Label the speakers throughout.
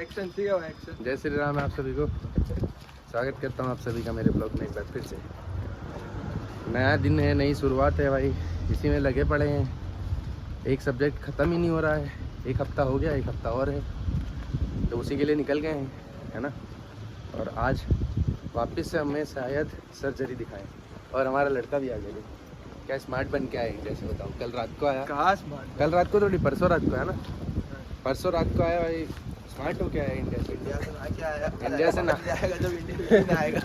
Speaker 1: Action चाहिए action.
Speaker 2: जय श्री राम। आप सभी को स्वागत करता हूँ आप सभी का मेरे ब्लॉग में एक बार फिर से। नया दिन है, नई शुरुआत है भाई, इसी में लगे पड़े हैं। एक सब्जेक्ट ख़त्म ही नहीं हो रहा है, एक हफ़्ता हो गया, एक हफ़्ता और है, तो उसी के लिए निकल गए हैं, है ना। और आज वापस से हमें शायद सर्जरी दिखाएं, और हमारा लड़का भी आ गया। क्या स्मार्ट बन के आए जैसे बताओ। कल रात को आया,
Speaker 1: कहाँ स्मार्ट?
Speaker 2: कल रात को थोड़ी, परसों रात को है ना, परसों रात को आया भाई। स्मार्ट हो क्या है इंडिया से?
Speaker 1: इंडिया से ना के आया,
Speaker 2: इंडिया से ना
Speaker 1: जाएगा जब इंडिया में आएगा।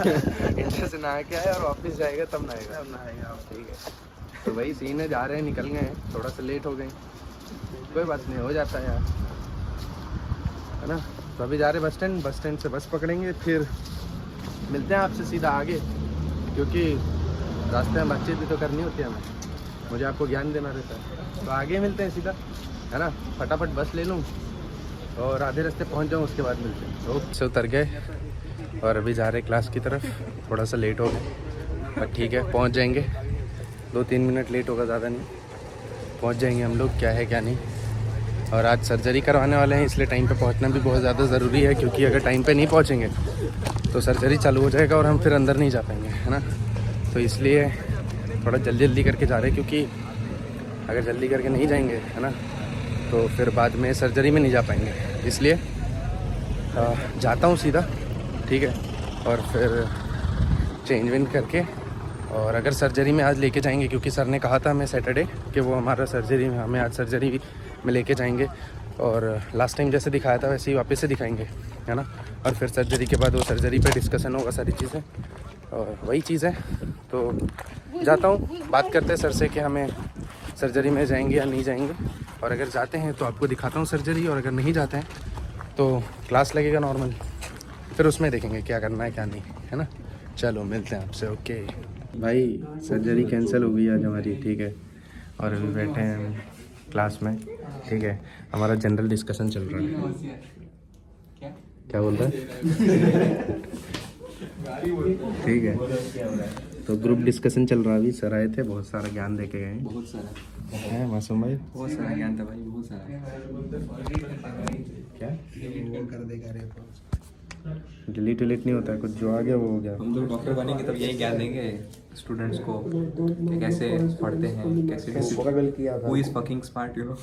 Speaker 2: इंडिया से नहा के आया और वापस जाएगा तब नहाएगा।
Speaker 1: तब ना आएगा।
Speaker 2: ठीक है, तो वही सीन है, जा रहे हैं, निकल गए हैं, थोड़ा सा लेट हो गए, कोई बात नहीं, हो जाता है यार, है ना। तो अभी जा रहे बस स्टैंड से बस पकड़ेंगे, फिर मिलते हैं आपसे सीधा आगे, क्योंकि रास्ते में बातचीत भी तो करनी होती है हमें, मुझे आपको ज्ञान देना रहता है। तो आगे मिलते हैं सीधा, है ना। फटाफट बस ले लूँ और आधे रास्ते पहुंच जाऊँ, उसके बाद मिलते हैं। तो से उतर गए और अभी जा रहे क्लास की तरफ, थोड़ा सा लेट हो गए, पर ठीक है, पहुंच जाएंगे। 2-3 मिनट लेट होगा, ज़्यादा नहीं, पहुंच जाएंगे हम लोग, क्या है क्या नहीं। और आज सर्जरी करवाने वाले हैं, इसलिए टाइम पे पहुंचना भी बहुत ज़्यादा ज़रूरी है, क्योंकि अगर टाइम पे नहीं पहुंचेंगे तो सर्जरी चालू हो जाएगा और हम फिर अंदर नहीं जा पाएंगे, है ना। तो इसलिए थोड़ा जल्दी करके जा रहे हैं, क्योंकि अगर जल्दी करके नहीं जाएंगे, है ना, तो फिर बाद में सर्जरी में नहीं जा पाएंगे। इसलिए जाता हूँ सीधा, ठीक है, और फिर चेंज वेंज करके, और अगर सर्जरी में आज लेके जाएंगे, क्योंकि सर ने कहा था हमें सैटरडे कि वो हमारा सर्जरी में, हमें आज सर्जरी में लेके जाएंगे, और लास्ट टाइम जैसे दिखाया था वैसे ही वापस से दिखाएंगे, है ना। और फिर सर्जरी के बाद वो सर्जरी पे डिस्कशन होगा सारी चीज़ें, और वही चीज़ है। तो जाता हूँ, बात करते हैं सर से कि हमें सर्जरी में जाएंगे या नहीं जाएंगे, और अगर जाते हैं तो आपको दिखाता हूँ सर्जरी, और अगर नहीं जाते हैं तो क्लास लगेगा नॉर्मल, फिर उसमें देखेंगे क्या करना है क्या नहीं, है ना। चलो मिलते हैं आपसे। ओके भाई, सर्जरी कैंसिल हो गई आज हमारी, ठीक है, और अभी बैठे हैं हम क्लास में, ठीक है। हमारा जनरल डिस्कशन चल रहा है। क्या बोल रहा है? ठीक है, तो ग्रुप डिस्कशन चल रहा है अभी। सर आए थे, बहुत सारा ज्ञान दे के गए,
Speaker 3: बहुत सारा
Speaker 2: है मासूम भाई,
Speaker 3: बहुत सारा ज्ञान था भाई, बहुत सारा।
Speaker 2: क्या
Speaker 1: कर देगा रे।
Speaker 2: डिलीट नहीं होता है, कुछ जो आ गया वो हो गया।
Speaker 3: हम लोग डॉक्टर बनेंगे तब यही ज्ञान देंगे स्टूडेंट्स को कि कैसे पढ़ते हैं, कैसे
Speaker 2: किया था।
Speaker 3: Who is fucking smart, you no.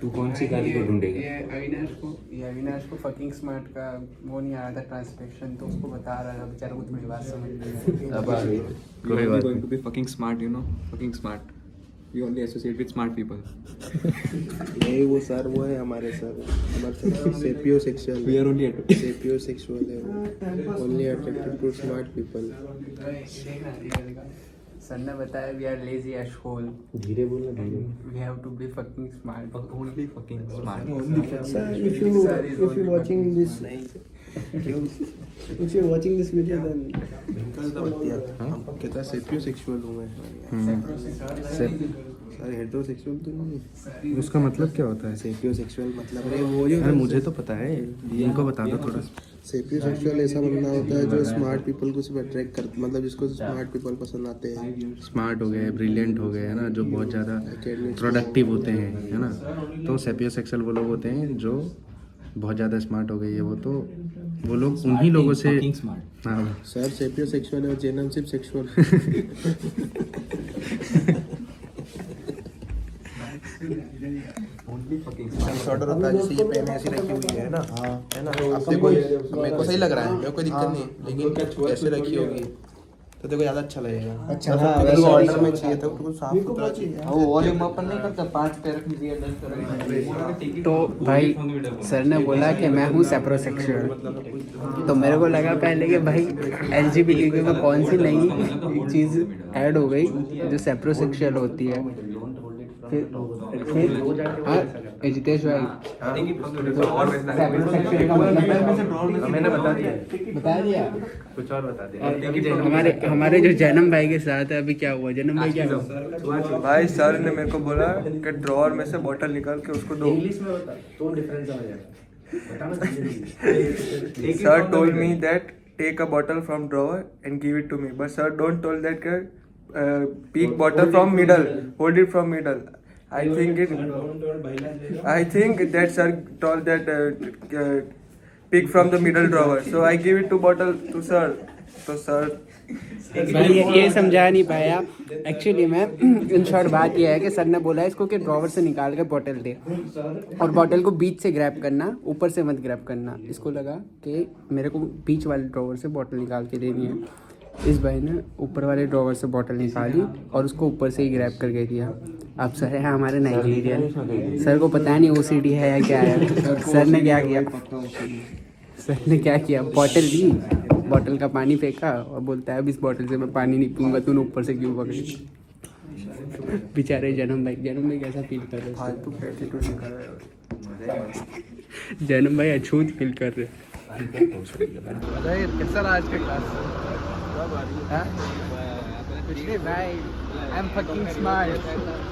Speaker 2: तू कौन सी गाड़ी को ढूंढेगा?
Speaker 1: ये अविनाश को फकिंग स्मार्ट का वो नहीं आया था ट्रांसलेशन, तो उसको बता रहा था, बेचारा को थोड़ी बात समझ नहीं
Speaker 2: अब आ गई,
Speaker 3: We
Speaker 2: कोई
Speaker 3: are
Speaker 2: बात
Speaker 3: going
Speaker 2: नहीं।
Speaker 3: to be fucking smart, you know, fucking smart. We only associate with smart people.
Speaker 4: नहीं वो सर, वो है हमारे सर, हमारे sapiosexual,
Speaker 3: We are only
Speaker 4: sapiosexual है, only attracted to smart people.
Speaker 1: Sir ने बताया we are lazy at whole,
Speaker 2: धीरे बोलना, धीरे।
Speaker 1: We have to be fucking smart.
Speaker 3: only fucking smart.
Speaker 4: Sir, if you watching this, if you're watching this video, then कहता sapio sexual हूँ मैं। Sir heterosexual तो नहीं।
Speaker 2: उसका मतलब क्या होता है?
Speaker 4: सेपियो सेक्सुअल मतलब अरे वो जो
Speaker 2: अरे मुझे तो पता है, इनको बता दो थोड़ा।
Speaker 4: सेपियो सेक्सुअल ऐसा बंदा होता है जो स्मार्ट पीपल को सिर्फ अट्रैक्ट कर, मतलब जिसको स्मार्ट पीपल पसंद आते हैं।
Speaker 2: स्मार्ट हो गए, ब्रिलियंट हो गए, है ना, जो बहुत ज़्यादा प्रोडक्टिव होते हैं, है ना। तो सेपियोसेक्सुअल वो लोग होते हैं जो बहुत ज़्यादा स्मार्ट हो गई है, वो लोग उन्हीं लोगों से।
Speaker 3: Fucking smart.
Speaker 2: हाँ,
Speaker 4: सर सेपियो सेक्सुअल है और जेनम सिर्फ sexual.
Speaker 3: Only fucking smart.
Speaker 4: Disorder होता है, जैसे ये पेन ऐसी रखी हुई है ना, है ना, अब देखो मेरे को सही लग रहा है, मेरे को कोई दिक्कत नहीं, लेकिन ऐसे रखी होगी तो देखो ज़्यादा अच्छा लगेगा।
Speaker 1: अच्छा,
Speaker 4: हाँ,
Speaker 1: वैसे
Speaker 4: ऑर्डर में चाहिए था, बिल्कुल साफ सुथरा चाहिए।
Speaker 1: वो वॉल्यूम ओपन नहीं करता, 5 पे रख दीजिए, 10 पे रख दीजिए। तो भाई सर ने बोला कि मैं हूँ सेप्रोसेक्सुअल, तो मेरे को लगा पहले कि भाई एलजीबीटीक्यू में कौन सी नई चीज़ ऐड हो गई जो सेप्रोसेक्सुअल होती है। फिर हाँ जितेश भाई,
Speaker 2: मैंने बता
Speaker 1: दिया
Speaker 2: कुछ और बता दिया।
Speaker 1: हमारे जो जन्म भाई के साथ है, अभी क्या हुआ जन्म भाई, क्या हुआ?
Speaker 5: भाई सर ने मेरे को बोला कि ड्रॉअर में से बोतल निकाल के उसको दो।
Speaker 2: इंग्लिश में बता, तो डिफरेंस समझ आएगा।
Speaker 5: Sir told me that take a bottle from drawer and give it to me, but sir don't told that pick bottle from middle, hold it from middle. I think that sir told that pick from the middle drawer. So I give it to bottle to sir. So sir.
Speaker 1: भाई ये समझा नहीं पाया actually मैं in short बात ये है कि सर ने बोला इसको कि ड्रॉवर से निकाल के बॉटल दे और बॉटल को बीच से ग्रैब करना, ऊपर से मत ग्रैब करना। इसको लगा कि मेरे को बीच वाले ड्रॉवर से बॉटल निकाल के देनी है। इस भाई ने ऊपर वाले ड्रॉवर से बॉटल निकाली और उसको ऊपर से ही ग्रैब करके दिया। अब सर है हमारे नाइजीरियन, सर को पता नहीं OCD है या क्या है। सर ने क्या किया, बॉटल दी, बॉटल का पानी फेंका और बोलता है अब इस बॉटल से मैं पानी नहीं पीऊँगा, तूने ऊपर से क्यों पकड़ी। बेचारे जन्म भाई कैसा फील कर रहे हैं? जन्म भाई अछूत फील कर रहे हैं।
Speaker 2: कैसा रहा आज का क्लास?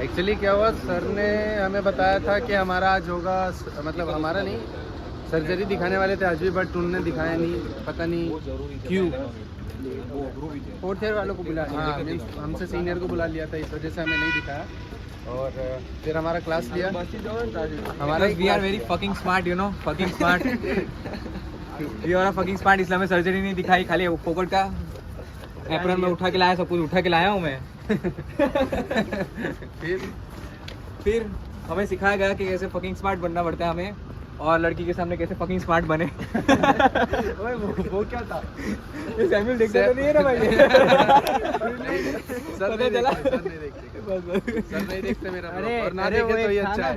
Speaker 2: एक्चुअली क्या हुआ, सर ने हमें बताया था कि हमारा आज होगा, मतलब हमारा नहीं, सर्जरी दिखाने वाले थे आज भी, बट उन्होंने दिखाया नहीं, पता नहीं क्यों। फोर्थ ईयर वालों को बुला लिया, हाँ हमसे सीनियर को बुला लिया था, इस वजह से हमें नहीं दिखाया। और फिर हमारा क्लास लिया हमारा।
Speaker 3: We are very fucking smart, you know, fucking smart. We are fucking smart, इसलिए हमें सर्जरी नहीं दिखाई, खाली फोकट का एप्रन में उठा के लाया, सब कुछ उठा के लाया हूँ मैं। फिर हमें सिखाया गया कि कैसे फकिंग स्मार्ट बनना पड़ता है हमें, और लड़की के सामने कैसे फकिंग स्मार्ट बने। वो क्या था? ये सैमुअल देखते तो नहीं है ना भाई? सर नहीं देखते मेरा, और ना देखे तो ये अच्छा है।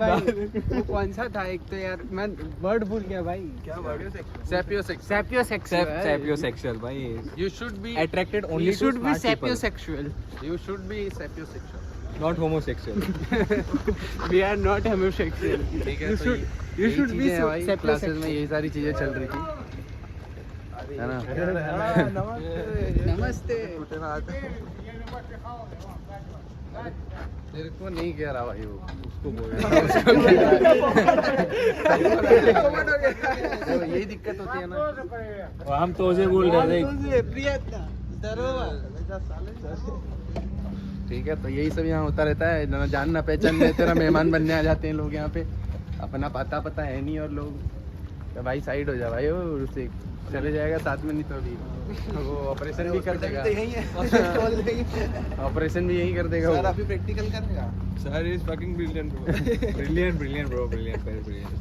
Speaker 1: वो कौन सा था एक तो यार, मैं वर्ड भूल गया भाई।
Speaker 2: क्या वर्ड?
Speaker 3: सैपियोसेक्सुअल भाई।
Speaker 2: You should be
Speaker 3: attracted only
Speaker 1: You
Speaker 3: to
Speaker 1: should be
Speaker 3: smart people.
Speaker 1: sapiosexual.
Speaker 2: You should be sapiosexual.
Speaker 3: not homosexual.
Speaker 1: We are not homosexual.
Speaker 2: ठीक है,
Speaker 1: You
Speaker 2: तो
Speaker 1: should you should be
Speaker 2: classes
Speaker 1: sapiosexual.
Speaker 2: में यही सारी चीजें चल रही थी, है ना?
Speaker 1: नमस्ते।
Speaker 2: तेरे को नहीं कह रहा भाई, वो उसको बोल यही दिक्कत होती है ना।
Speaker 3: हम तो उसे बोल रहे थे।
Speaker 2: ठीक है, तो यही सब यहाँ होता रहता है, ना जान ना पहचान में तेरा मेहमान बनने आ जाते हैं लोग यहाँ पे, अपना पता है नहीं, और लोग तो भाई साइड हो जा भाई, वो उससे चले जाएगा साथ में, नहीं तो अभी वो ऑपरेशन भी कर देगा, ऑपरेशन भी यही कर देगा।
Speaker 4: सर अभी प्रैक्टिकल करेगा।
Speaker 3: Sir is fucking brilliant, bro. Brilliant, bro. Brilliant, very brilliant.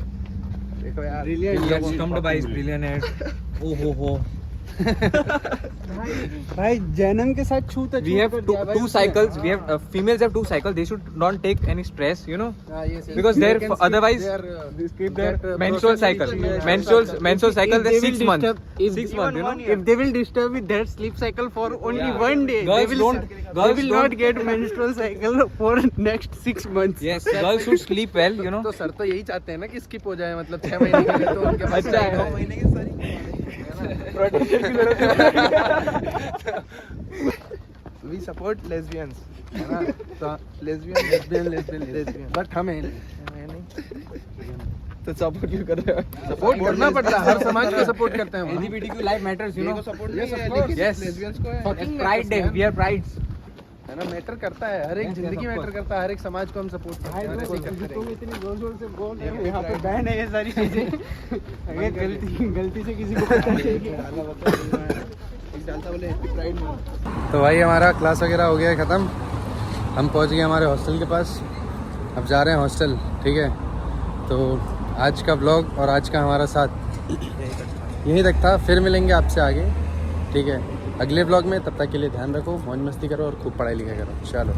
Speaker 2: देखो यार,
Speaker 3: Brilliant. Stumped by his billionaire. Oh ho.
Speaker 1: भाई जन्म के साथ छूत
Speaker 3: We have two cycles. We have females have 2 cycles. They should not take any stress, you know, because they're otherwise their menstrual cycle. Menstrual cycle. They're 6 months. 6 months, you know.
Speaker 1: If they will disturb with their sleep cycle for only one day,
Speaker 3: Girls
Speaker 1: they
Speaker 3: don't-
Speaker 1: will not get menstrual cycle for next 6 months.
Speaker 3: Yes, girls should sleep well, you know.
Speaker 2: तो sir तो यही चाहते हैं ना कि skip हो जाए, मतलब 6 महीने के लिए, तो उनके पास
Speaker 3: अच्छा है।
Speaker 2: 9 महीने की सारी We support lesbians, है ना? तो lesbian, बट हमें नहीं। तो सपोर्ट क्यों कर रहे हो? सपोर्ट करना पड़ता है, हर समाज को सपोर्ट करते हैं हम।
Speaker 3: LGBTQ life matters, you know.
Speaker 2: Support
Speaker 1: Yes, of
Speaker 2: नहीं है,
Speaker 1: course.
Speaker 2: लेकिन
Speaker 3: Yes.
Speaker 2: lesbians को है।
Speaker 3: Fucking Pride Day. We are prides.
Speaker 2: है ना, मैटर करता है, हर एक जिंदगी मैटर करता है, हर एक समाज को हम सपोर्ट करते हैं, ऐसे ही करते
Speaker 1: तुम
Speaker 2: रहेंगे।
Speaker 1: इतनी जोर से बोल रहे हो, यहाँ पे बैन है ये सारी चीजें। अगर गलती से किसी को पता चलेगी।
Speaker 2: तो भाई हमारा क्लास वगैरह हो गया है ख़त्म, हम पहुंच गए हमारे हॉस्टल के पास, अब जा रहे हैं हॉस्टल। ठीक है, तो आज का व्लॉग और आज का हमारा साथ यहीं तक था, फिर मिलेंगे आपसे आगे, ठीक है, अगले व्लॉग में। तब तक के लिए ध्यान रखो, मौज मस्ती करो और खूब पढ़ाई लिखा करो। चलो।